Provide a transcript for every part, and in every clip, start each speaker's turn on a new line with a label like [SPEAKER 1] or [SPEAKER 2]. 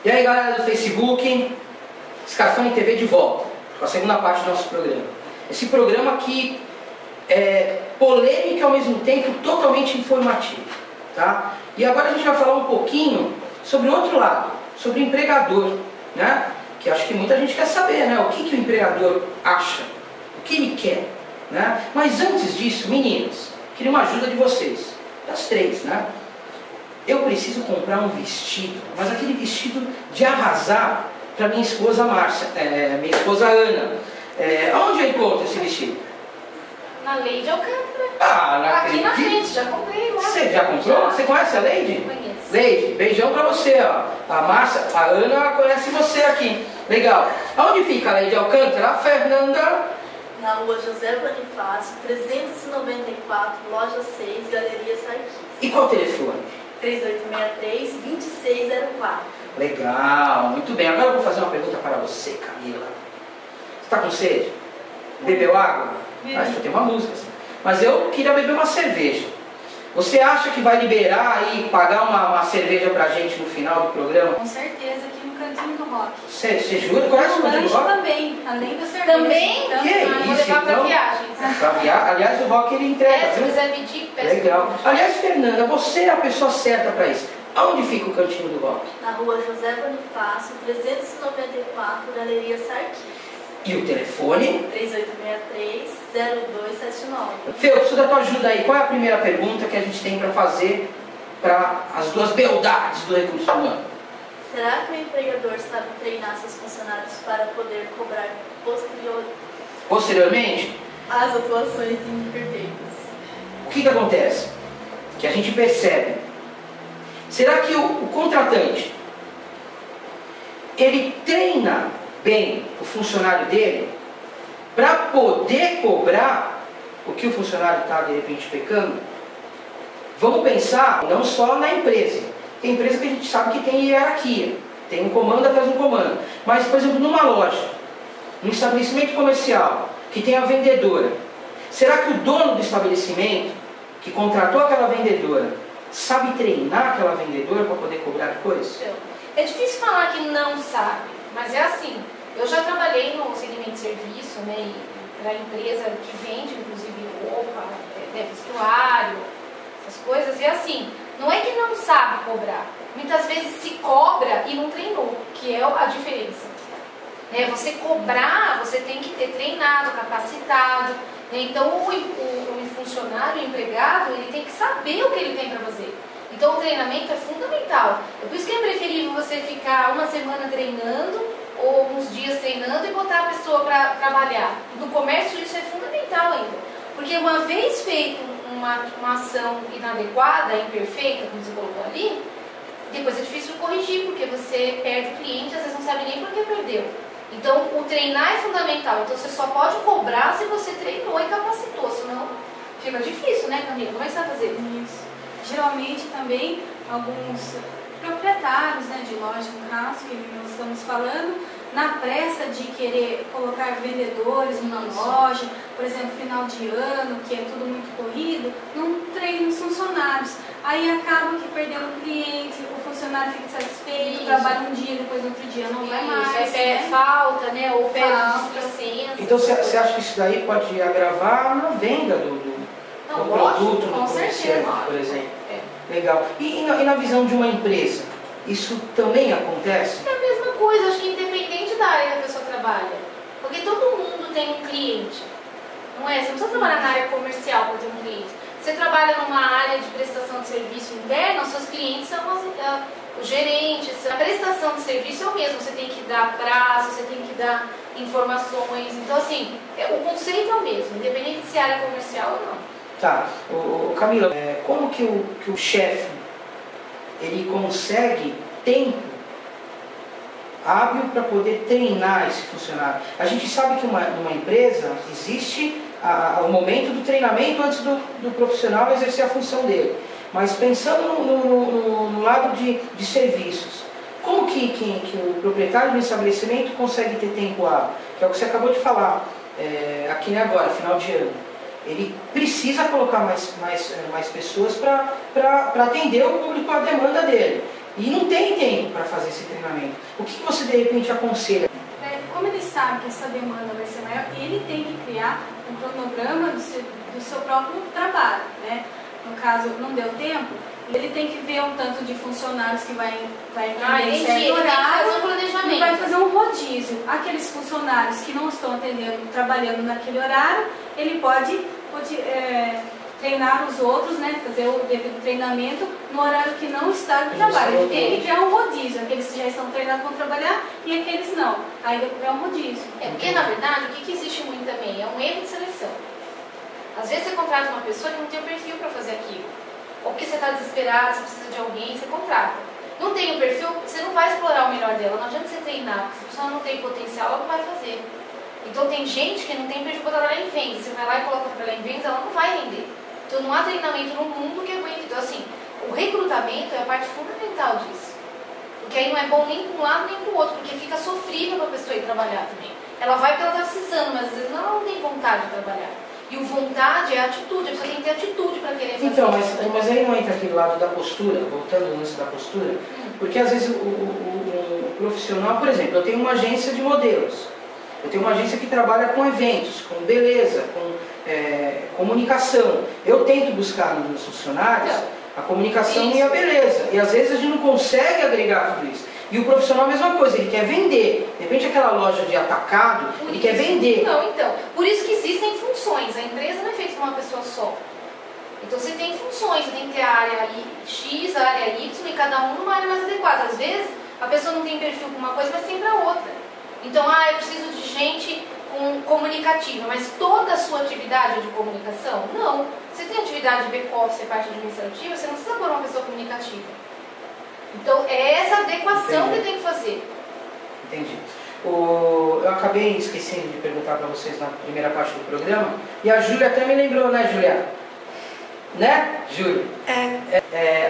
[SPEAKER 1] E aí, galera do Facebook, Scarfone TV de volta com a segunda parte do nosso programa. Esse programa aqui é polêmico e ao mesmo tempo totalmente informativo, tá? E agora a gente vai falar um pouquinho sobre o outro lado, sobre o empregador, né? Que acho que muita gente quer saber, né? O que o empregador acha, o que ele quer, né? Mas antes disso, meninas, queria uma ajuda de vocês, das três, né? Eu preciso comprar um vestido, mas aquele vestido de arrasar para minha esposa Márcia, minha esposa Ana. Onde eu encontro esse vestido?
[SPEAKER 2] Na Lady Alcântara.
[SPEAKER 1] Aqui
[SPEAKER 2] na frente, já comprei lá.
[SPEAKER 1] Você já comprou? Já. Você conhece a Lady?
[SPEAKER 2] Conheço.
[SPEAKER 1] Lady, beijão pra você, ó. A Márcia, a Ana conhece você aqui. Legal. Aonde fica a Lady Alcântara? A Fernanda?
[SPEAKER 3] Na rua José Bonifácio, 394, loja 6, Galeria Sarquis.
[SPEAKER 1] E qual o telefone?
[SPEAKER 3] 3863-2604.
[SPEAKER 1] Legal, muito bem. Agora eu vou fazer uma pergunta para você, Camila. Você está com sede? Bebeu água? Acho que tem uma música assim. Mas eu queria beber uma cerveja. Você acha que vai liberar aí, pagar uma cerveja pra gente no final do programa?
[SPEAKER 2] Com certeza, aqui no Cantinho do Rock.
[SPEAKER 1] Você jura? Conhece o Cantinho do Rock?
[SPEAKER 2] Também, além da cerveja.
[SPEAKER 3] Também?
[SPEAKER 2] Então,
[SPEAKER 1] Que é
[SPEAKER 2] vou
[SPEAKER 1] isso,
[SPEAKER 2] levar pra
[SPEAKER 1] então?
[SPEAKER 2] viagem.
[SPEAKER 1] Aliás, o Rock ele entrega,
[SPEAKER 2] Se
[SPEAKER 1] viu?
[SPEAKER 2] quiser pedir, peço.
[SPEAKER 1] Legal. Aliás, Fernanda, você é a pessoa certa para isso. Aonde fica o Cantinho do Rock?
[SPEAKER 3] Na rua José Bonifácio, 394, Galeria Sarquis.
[SPEAKER 1] E o telefone?
[SPEAKER 3] 3863-0279.
[SPEAKER 1] Fê, eu preciso da tua ajuda aí. Qual é a primeira pergunta que a gente tem para fazer para as duas beldades do recurso humano?
[SPEAKER 3] Será que o empregador sabe treinar seus funcionários para poder cobrar
[SPEAKER 1] Posteriormente,
[SPEAKER 3] as atuações imperfeitas?
[SPEAKER 1] o que acontece? Que a gente percebe. Será que o contratante, ele treina bem o funcionário dele para poder cobrar o que o funcionário está de repente pecando? Vamos pensar não só na empresa. Tem empresa que a gente sabe que tem hierarquia, tem um comando atrás do comando. Mas, por exemplo, numa loja, num estabelecimento comercial, que tem a vendedora, será que o dono do estabelecimento, que contratou aquela vendedora, sabe treinar aquela vendedora para poder cobrar depois?
[SPEAKER 2] É difícil falar que não sabe, mas é assim. Eu já trabalhei no segmento de serviço, né, e para empresa que vende, inclusive, roupa, vestuário, essas coisas, e assim, não é que não sabe cobrar. Muitas vezes se cobra e não treinou, que é a diferença. Você cobrar, você tem que ter treinado, capacitado. Então o funcionário, o empregado, ele tem que saber o que ele tem para fazer. Então o treinamento é fundamental. É por isso que é preferível você ficar uma semana treinando, ou uns dias treinando e botar a pessoa para trabalhar. No comércio isso é fundamental ainda. Porque uma vez feita uma ação inadequada, imperfeita, como você colocou ali, depois é difícil corrigir, porque você perde o cliente, às vezes não sabe nem por que perdeu. Então o treinar é fundamental. Então você só pode cobrar se você treinou e capacitou, senão fica difícil, né, Camila? Como é que você vai fazer?
[SPEAKER 4] Isso. Geralmente também alguns proprietários, né, de loja, no caso, que nós estamos falando, na pressa de querer colocar vendedores numa loja, por exemplo, final de ano, que é tudo muito corrido, não treinam os funcionários. Aí acaba que perdendo o cliente, o funcionário fica satisfeito, trabalha um dia, depois no outro dia não vai mais.
[SPEAKER 2] Aí pede falta, né? Ou pede displicência.
[SPEAKER 1] Então você acha que isso daí pode agravar na venda do produto, do comerciante, por exemplo? Legal. E na visão de uma empresa, isso também acontece?
[SPEAKER 2] É a mesma coisa, acho que independente da área que a pessoa trabalha. Porque todo mundo tem um cliente. Não é? Você não precisa trabalhar na área comercial para ter um cliente. Você trabalha numa área de prestação de serviço interna, os seus clientes são os gerentes. A prestação de serviço é o mesmo, você tem que dar prazo, você tem que dar informações. Então, assim, o conceito é o mesmo, independente de se é área comercial ou não.
[SPEAKER 1] Tá. Camila, como que o chefe ele consegue tempo hábil para poder treinar esse funcionário? A gente sabe que numa empresa existe o momento do treinamento antes do profissional exercer a função dele. Mas pensando no lado de serviços, como que o proprietário do estabelecimento consegue ter tempo hábil? Que é o que você acabou de falar, aqui agora, final de ano. Ele precisa colocar mais pessoas para atender o público, a demanda dele. e não tem tempo para fazer esse treinamento. O que você de repente aconselha?
[SPEAKER 4] Como ele sabe que essa demanda vai ser maior, ele tem que criar um cronograma do seu próprio trabalho, né? No caso, não deu tempo, ele tem que ver um tanto de funcionários que vai atender em certo horário,
[SPEAKER 2] fazer um planejamento.
[SPEAKER 4] e vai fazer um rodízio. Aqueles funcionários que não estão atendendo, trabalhando naquele horário, ele pode treinar os outros, né? Fazer o devido treinamento no horário que não está no trabalho. Ele tem que criar um rodízio. Aqueles que já estão treinados vão trabalhar e aqueles não. Aí ele criar um rodízio.
[SPEAKER 2] Porque, na verdade, o que existe muito também é um erro de seleção. Às vezes você contrata uma pessoa que não tem o perfil para fazer aquilo. Ou porque você está desesperado, você precisa de alguém, você contrata. Não tem o perfil, você não vai explorar o melhor dela. Não adianta você treinar, porque se a pessoa não tem potencial, ela não vai fazer. Então tem gente que não tem perfil para trabalhar em vendas. Você vai lá e coloca para trabalhar em vendas, ela não vai render. Então não há treinamento no mundo que aguente. Então assim, o recrutamento é a parte fundamental disso. Porque aí não é bom nem para um lado nem para o outro, porque fica sofrível para a pessoa ir trabalhar também. Ela vai porque ela está precisando, mas às vezes ela não tem vontade de trabalhar. E o vontade é a atitude, a pessoa tem que ter atitude para querer fazer
[SPEAKER 1] então,
[SPEAKER 2] isso.
[SPEAKER 1] mas aí não entra aquele lado da postura, voltando ao lance da postura, porque às vezes o profissional, por exemplo, eu tenho uma agência de modelos, eu tenho uma agência que trabalha com eventos, com beleza, com comunicação. Eu tento buscar nos meus funcionários a comunicação e a beleza, e às vezes a gente não consegue agregar tudo isso. E o profissional a mesma coisa, ele quer vender. De repente aquela loja de atacado, ele quer vender.
[SPEAKER 2] Não, então, por isso que existem funções. A empresa não é feita por uma pessoa só. Então você tem funções, você tem que ter a área X, a área Y, e cada um numa área mais adequada. Às vezes a pessoa não tem perfil para uma coisa, mas tem para outra. Então, eu preciso de gente comunicativa, mas toda a sua atividade é de comunicação? Não. Você tem atividade de back-office, parte administrativa, você não precisa pôr uma pessoa comunicativa. Então, é essa adequação que tem que fazer.
[SPEAKER 1] Entendi. Eu acabei esquecendo de perguntar para vocês na primeira parte do programa, e a Júlia até me lembrou, né, Júlia? Né, Júlia?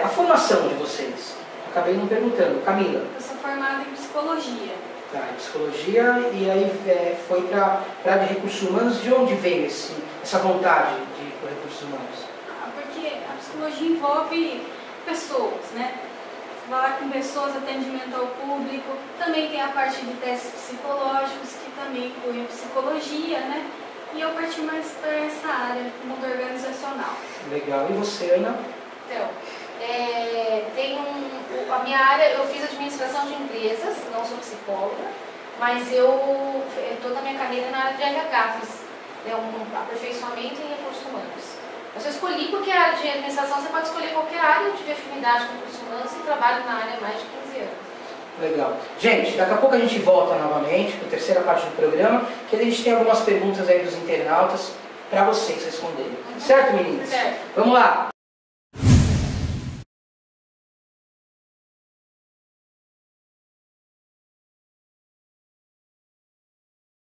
[SPEAKER 1] A formação de vocês. Acabei não perguntando. Camila?
[SPEAKER 4] Eu sou formada em psicologia.
[SPEAKER 1] Tá, em psicologia, e aí foi para a área de recursos humanos. De onde veio essa vontade de ir para recursos humanos?
[SPEAKER 4] Porque a psicologia envolve pessoas, né? Falar com pessoas, atendimento ao público, também tem a parte de testes psicológicos, que também inclui a psicologia, né? E eu parti mais para essa área, mundo organizacional.
[SPEAKER 1] Legal. E você, Ana?
[SPEAKER 2] Então, a minha área, eu fiz administração de empresas, não sou psicóloga, mas toda a minha carreira na área de RH, fiz um aperfeiçoamento em recursos humanos. Mas eu escolhi porque a área de administração você pode escolher qualquer área, eu tive afinidade com recursos humanos e trabalho na área há mais de 15 anos.
[SPEAKER 1] Legal. Gente, daqui a pouco a gente volta novamente para a terceira parte do programa, que a gente tem algumas perguntas aí dos internautas para vocês responderem. Certo, meninas?
[SPEAKER 2] Certo.
[SPEAKER 1] Vamos lá.